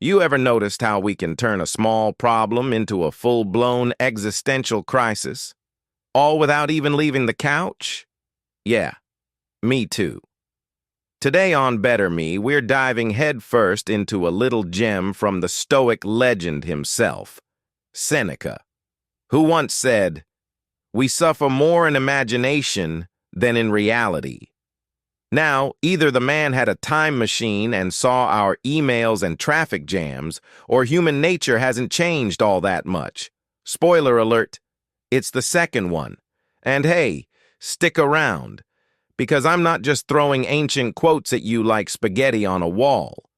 You ever noticed how we can turn a small problem into a full-blown existential crisis, all without even leaving the couch? Yeah, me too. Today on BetterMe, we're diving headfirst into a little gem from the Stoic legend himself, Seneca, who once said, "We suffer more in imagination than in reality." Now, either the man had a time machine and saw our emails and traffic jams, or human nature hasn't changed all that much. Spoiler alert, it's the second one. And hey, stick around, because I'm not just throwing ancient quotes at you like spaghetti on a wall.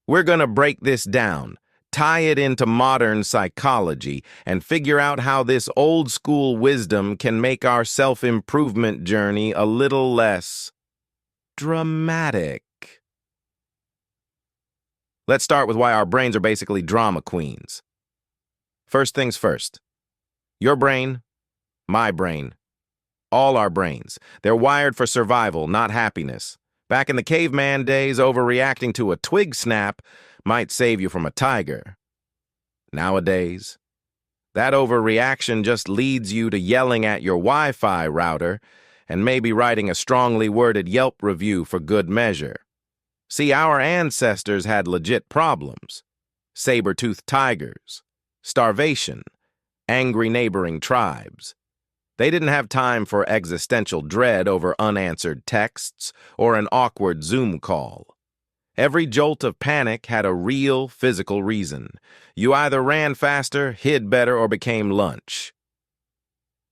We're gonna break this down, tie it into modern psychology, and figure out how this old-school wisdom can make our self-improvement journey a little less dramatic. Let's start with why our brains are basically drama queens. First things first. Your brain, my brain, all our brains. They're wired for survival, not happiness. Back in the caveman days, overreacting to a twig snap might save you from a tiger. Nowadays, that overreaction just leads you to yelling at your Wi-Fi router and maybe writing a strongly worded Yelp review for good measure. See, our ancestors had legit problems. Saber-toothed tigers, starvation, angry neighboring tribes. They didn't have time for existential dread over unanswered texts or an awkward Zoom call. Every jolt of panic had a real physical reason. You either ran faster, hid better, or became lunch.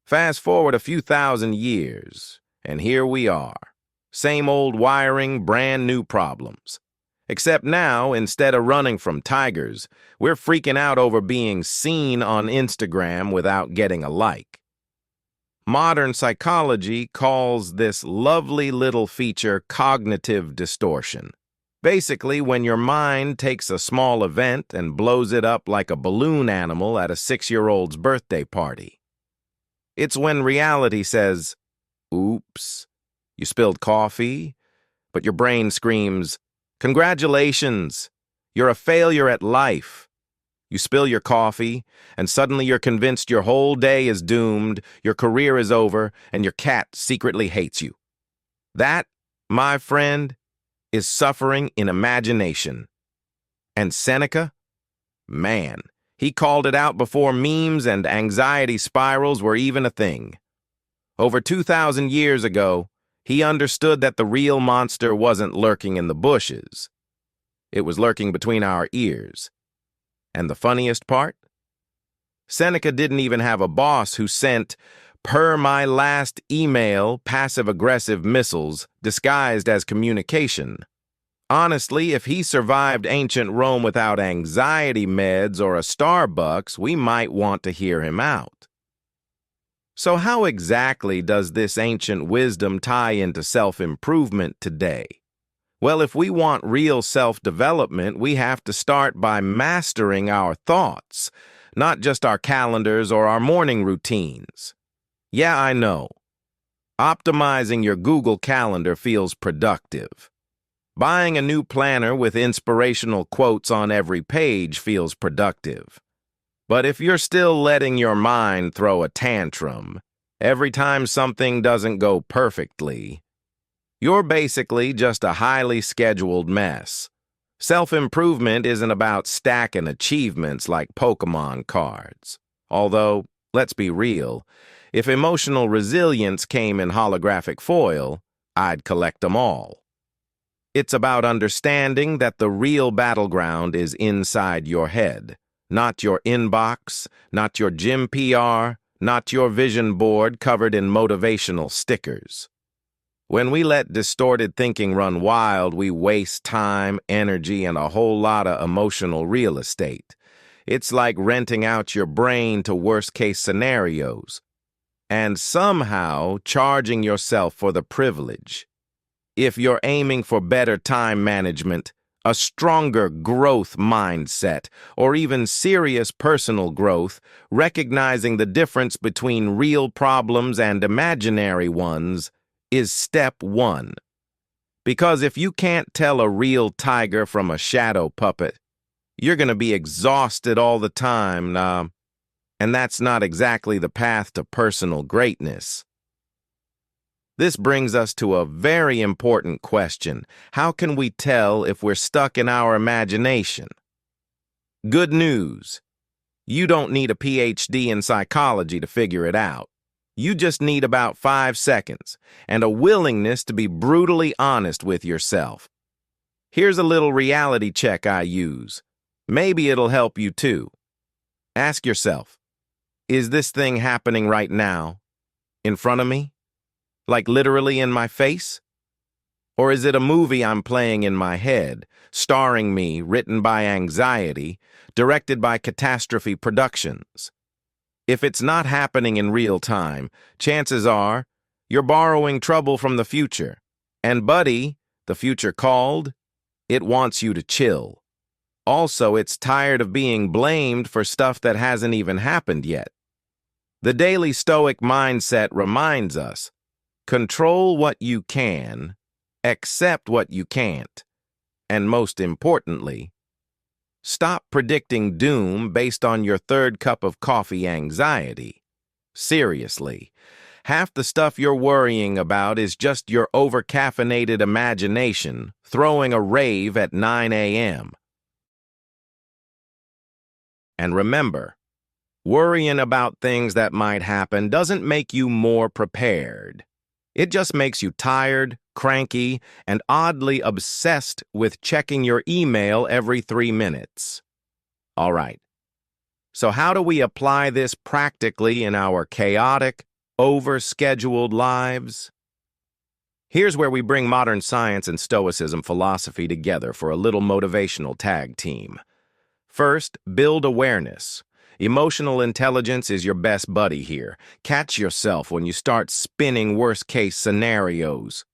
Fast forward a few thousand years, and here we are. Same old wiring, brand new problems. Except now, instead of running from tigers, we're freaking out over being seen on Instagram without getting a like. Modern psychology calls this lovely little feature cognitive distortion. Basically, when your mind takes a small event and blows it up like a balloon animal at a 6-year-old's birthday party. It's when reality says, "Oops, you spilled coffee," but your brain screams, "Congratulations, you're a failure at life." You spill your coffee, and suddenly you're convinced your whole day is doomed, your career is over, and your cat secretly hates you. That, my friend, is suffering in imagination. And Seneca? Man, he called it out before memes and anxiety spirals were even a thing. Over 2,000 years ago, he understood that the real monster wasn't lurking in the bushes. It was lurking between our ears. And the funniest part? Seneca didn't even have a boss who sent, "per my last email," passive-aggressive missiles disguised as communication. Honestly, if he survived ancient Rome without anxiety meds or a Starbucks, we might want to hear him out. So how exactly does this ancient wisdom tie into self-improvement today? Well, if we want real self-development, we have to start by mastering our thoughts, not just our calendars or our morning routines. Yeah, I know. Optimizing your Google Calendar feels productive. Buying a new planner with inspirational quotes on every page feels productive. But if you're still letting your mind throw a tantrum every time something doesn't go perfectly, you're basically just a highly scheduled mess. Self-improvement isn't about stacking achievements like Pokemon cards. Although, let's be real, if emotional resilience came in holographic foil, I'd collect them all. It's about understanding that the real battleground is inside your head, not your inbox, not your gym PR, not your vision board covered in motivational stickers. When we let distorted thinking run wild, we waste time, energy, and a whole lot of emotional real estate. It's like renting out your brain to worst-case scenarios and somehow charging yourself for the privilege. If you're aiming for better time management, a stronger growth mindset, or even serious personal growth, recognizing the difference between real problems and imaginary ones is step one. Because if you can't tell a real tiger from a shadow puppet, You're going to be exhausted all the time, and that's not exactly the path to personal greatness. This brings us to a very important question. How can we tell if we're stuck in our imagination? Good news. You don't need a PhD in psychology to figure it out. You just need about 5 seconds and a willingness to be brutally honest with yourself. Here's a little reality check I use. Maybe it'll help you too. Ask yourself, is this thing happening right now, in front of me? Like literally in my face? Or is it a movie I'm playing in my head, starring me, written by anxiety, directed by Catastrophe Productions? If it's not happening in real time, chances are you're borrowing trouble from the future. And buddy, the future called, it wants you to chill. Also, it's tired of being blamed for stuff that hasn't even happened yet. The daily Stoic mindset reminds us, control what you can, accept what you can't, and most importantly, stop predicting doom based on your third cup of coffee anxiety. Seriously, half the stuff you're worrying about is just your over-caffeinated imagination throwing a rave at 9 a.m. And remember, worrying about things that might happen doesn't make you more prepared. It just makes you tired, cranky, and oddly obsessed with checking your email every 3 minutes. All right, so how do we apply this practically in our chaotic, over-scheduled lives? Here's where we bring modern science and Stoicism philosophy together for a little motivational tag team. First, build awareness. Emotional intelligence is your best buddy here. Catch yourself when you start spinning worst-case scenarios.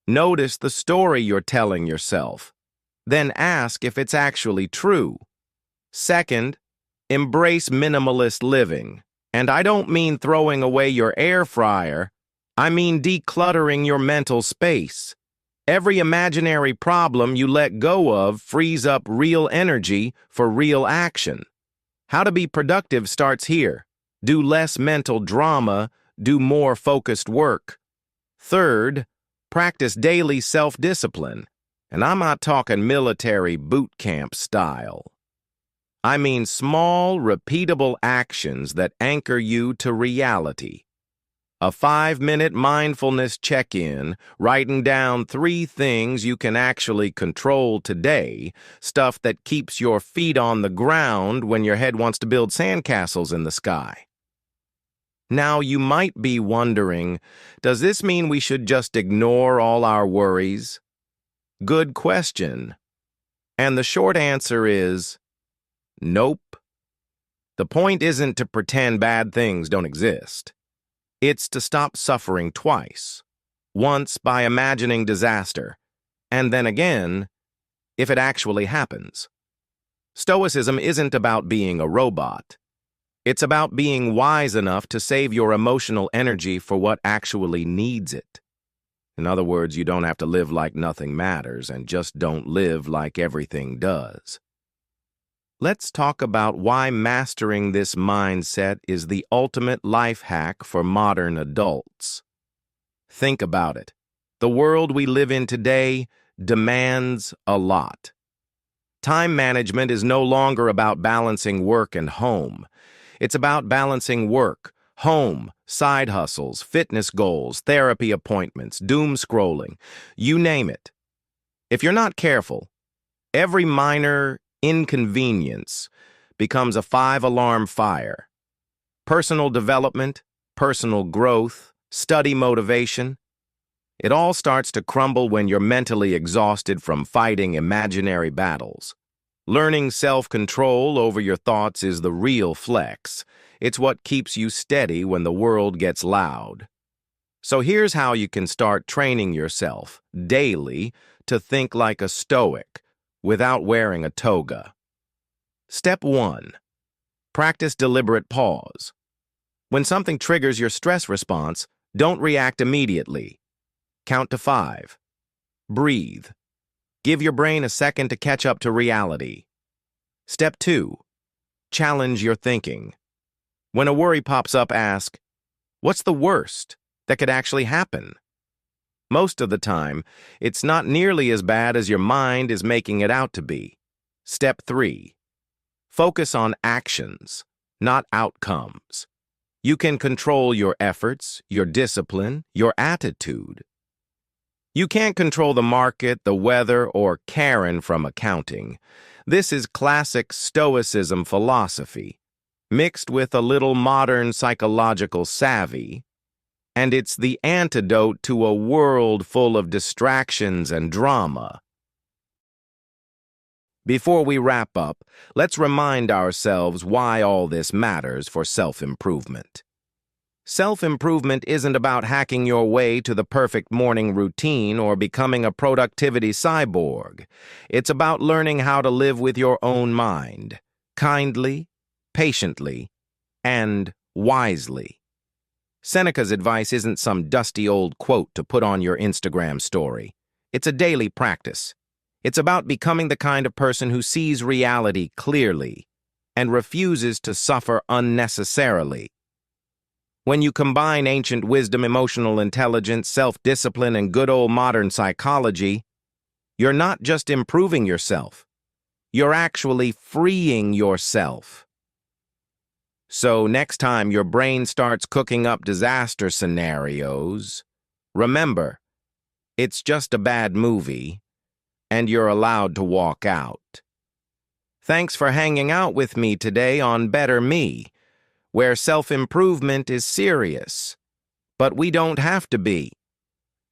Notice the story you're telling yourself. Then ask if it's actually true. Second, embrace minimalist living. And I don't mean throwing away your air fryer. I mean decluttering your mental space. Every imaginary problem you let go of frees up real energy for real action. How to be productive starts here. Do less mental drama, do more focused work. Third, practice daily self-discipline. And I'm not talking military boot camp style. I mean small, repeatable actions that anchor you to reality. A 5-minute mindfulness check-in, writing down 3 things you can actually control today, stuff that keeps your feet on the ground when your head wants to build sandcastles in the sky. Now, you might be wondering, does this mean we should just ignore all our worries? Good question. And the short answer is, nope. The point isn't to pretend bad things don't exist. It's to stop suffering twice. Once by imagining disaster, and then again, if it actually happens. Stoicism isn't about being a robot. It's about being wise enough to save your emotional energy for what actually needs it. In other words, you don't have to live like nothing matters, and just don't live like everything does. Let's talk about why mastering this mindset is the ultimate life hack for modern adults. Think about it. The world we live in today demands a lot. Time management is no longer about balancing work and home. It's about balancing work, home, side hustles, fitness goals, therapy appointments, doom scrolling, you name it. If you're not careful, every minor inconvenience becomes a 5-alarm fire. Personal development, personal growth, study motivation. It all starts to crumble when you're mentally exhausted from fighting imaginary battles. Learning self-control over your thoughts is the real flex. It's what keeps you steady when the world gets loud. So here's how you can start training yourself daily to think like a Stoic without wearing a toga. Step 1. Practice deliberate pause. When something triggers your stress response, don't react immediately. Count to 5. Breathe. Give your brain a second to catch up to reality. Step 2. Challenge your thinking. When a worry pops up, ask, what's the worst that could actually happen? Most of the time, it's not nearly as bad as your mind is making it out to be. Step 3. Focus on actions, not outcomes. You can control your efforts, your discipline, your attitude. You can't control the market, the weather, or Karen from accounting. This is classic Stoicism philosophy, mixed with a little modern psychological savvy, and it's the antidote to a world full of distractions and drama. Before we wrap up, let's remind ourselves why all this matters for self-improvement. Self-improvement isn't about hacking your way to the perfect morning routine or becoming a productivity cyborg. It's about learning how to live with your own mind, kindly, patiently, and wisely. Seneca's advice isn't some dusty old quote to put on your Instagram story. It's a daily practice. It's about becoming the kind of person who sees reality clearly and refuses to suffer unnecessarily. When you combine ancient wisdom, emotional intelligence, self-discipline, and good old modern psychology, you're not just improving yourself, you're actually freeing yourself. So next time your brain starts cooking up disaster scenarios, remember, it's just a bad movie, and you're allowed to walk out. Thanks for hanging out with me today on BetterMe, where self-improvement is serious, but we don't have to be.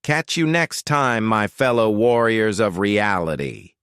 Catch you next time, my fellow warriors of reality.